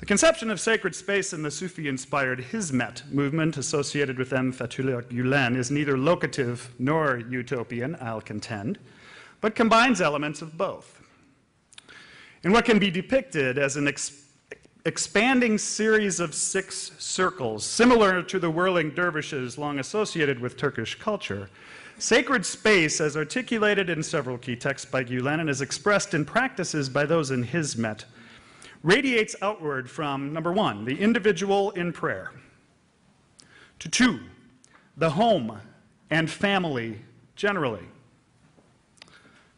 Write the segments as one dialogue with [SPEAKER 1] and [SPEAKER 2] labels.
[SPEAKER 1] The conception of sacred space in the Sufi-inspired Hizmet movement associated with Fethullah Gulen is neither locative nor utopian, I'll contend, but combines elements of both. In what can be depicted as an expanding series of 6 circles, similar to the whirling dervishes long associated with Turkish culture, sacred space, as articulated in several key texts by Gulen and as expressed in practices by those in Hizmet, radiates outward from, number 1, the individual in prayer, to 2, the home and family generally,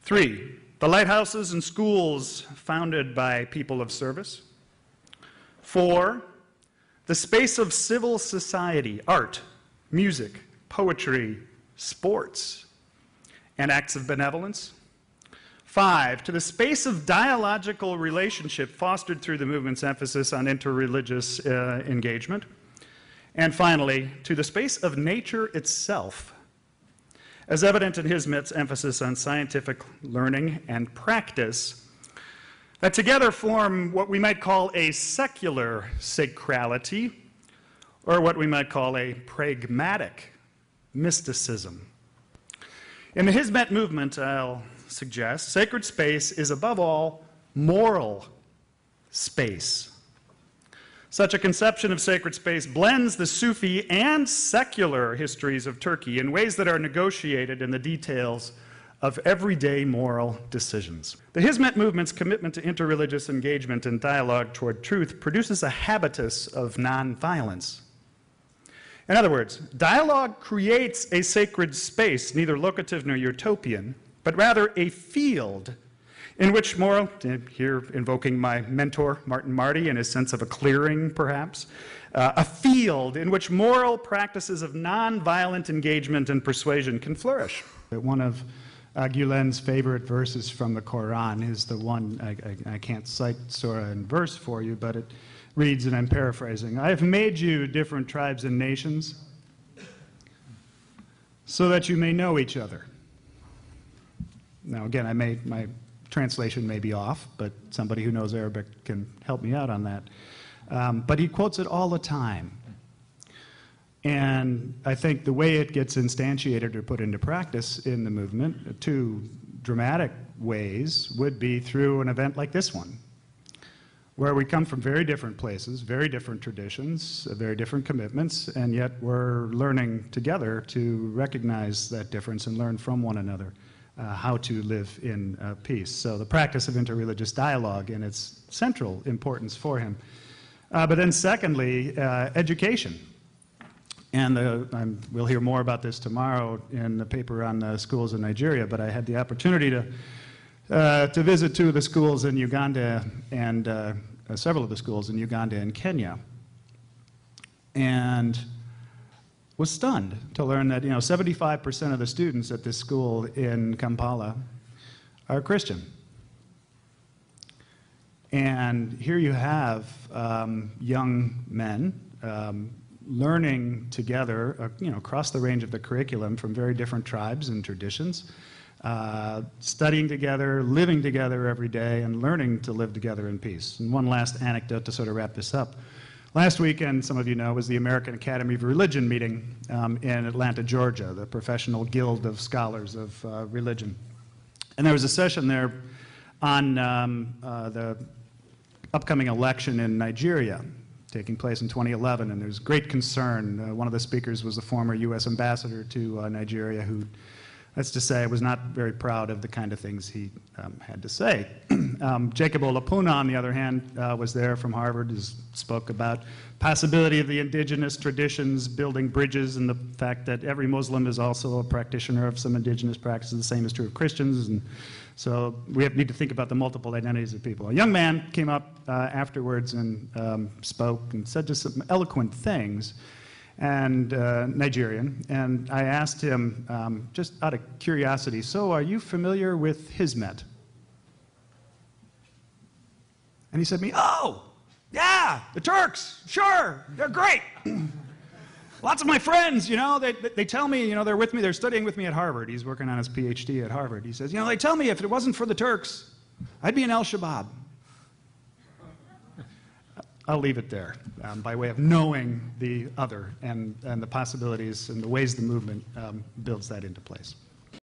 [SPEAKER 1] 3, the lighthouses and schools founded by people of service, 4, the space of civil society, art, music, poetry, sports, and acts of benevolence, 5, to the space of dialogical relationship fostered through the movement's emphasis on interreligious engagement. And finally, to the space of nature itself, as evident in Hizmet's emphasis on scientific learning and practice, that together form what we might call a secular sacrality, or what we might call a pragmatic mysticism. In the Hizmet movement, I'll suggest, sacred space is above all moral space. Such a conception of sacred space blends the Sufi and secular histories of Turkey in ways that are negotiated in the details of everyday moral decisions. The Hizmet movement's commitment to interreligious engagement and dialogue toward truth produces a habitus of nonviolence. In other words, dialogue creates a sacred space, neither locative nor utopian, but rather a field in which moral, here invoking my mentor, Martin Marty, and his sense of a clearing, perhaps, a field in which moral practices of nonviolent engagement and persuasion can flourish. One of Gulen's favorite verses from the Quran is the one, I can't cite surah and verse for you, but it reads, and I'm paraphrasing, I have made you different tribes and nations so that you may know each other. Now again, my translation may be off, but somebody who knows Arabic can help me out on that. But he quotes it all the time. And I think the way it gets instantiated or put into practice in the movement, 2 dramatic ways, would be through an event like this one, where we come from very different places, very different traditions, very different commitments, and yet we're learning together to recognize that difference and learn from one another how to live in peace. So the practice of interreligious dialogue and its central importance for him. But then secondly, education. And we'll hear more about this tomorrow in the paper on the schools in Nigeria, but I had the opportunity to visit 2 of the schools in Uganda and several of the schools in Uganda and Kenya, and was stunned to learn that 75% of the students at this school in Kampala are Christian. And here you have young men learning together, across the range of the curriculum from very different tribes and traditions, studying together, living together every day, and learning to live together in peace. And one last anecdote to sort of wrap this up. Last weekend, some of you know, was the American Academy of Religion meeting in Atlanta, Georgia, the professional guild of scholars of religion. And there was a session there on the upcoming election in Nigeria, taking place in 2011, and there's great concern. One of the speakers was the former U.S. ambassador to Nigeria, who, let's just say, was not very proud of the kind of things he had to say. Jacob Olapuna, on the other hand, was there from Harvard, who spoke about possibility of the indigenous traditions, building bridges, and the fact that every Muslim is also a practitioner of some indigenous practices. The same is true of Christians. And so we need to think about the multiple identities of people. A young man came up afterwards and spoke and said just some eloquent things, and Nigerian, and I asked him, just out of curiosity, so are you familiar with Hizmet? And he said to me, oh, yeah, the Turks, sure, they're great. Lots of my friends, they tell me, they're with me, they're studying with me at Harvard. He's working on his PhD at Harvard. He says, they tell me if it wasn't for the Turks, I'd be in Al-Shabaab. I'll leave it there by way of knowing the other and the possibilities and the ways the movement builds that into place.